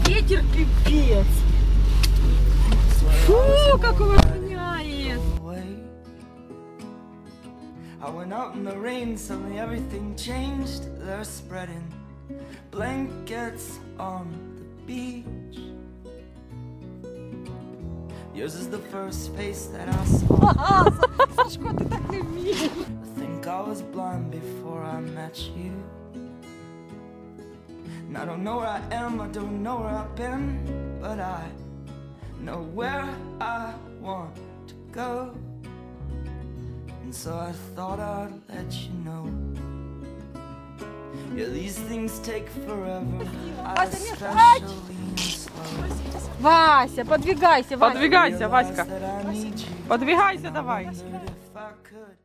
Ветер пипец. Фу, как его воняет. I went out in the rain, suddenly everything changed. They're spreading blankets on the beach. Yours is the first face that I saw. Сашко, ты так не умеешь. I think I was blind before I met you. And I don't know where I am, I don't know where I've been, but I know where I want to go. And so I thought I'd let you know. Yeah, these things take forever. I especially slow. Вася, подвигайся, Вася. Подвигайся, Васька. Подвигайся давай. If I could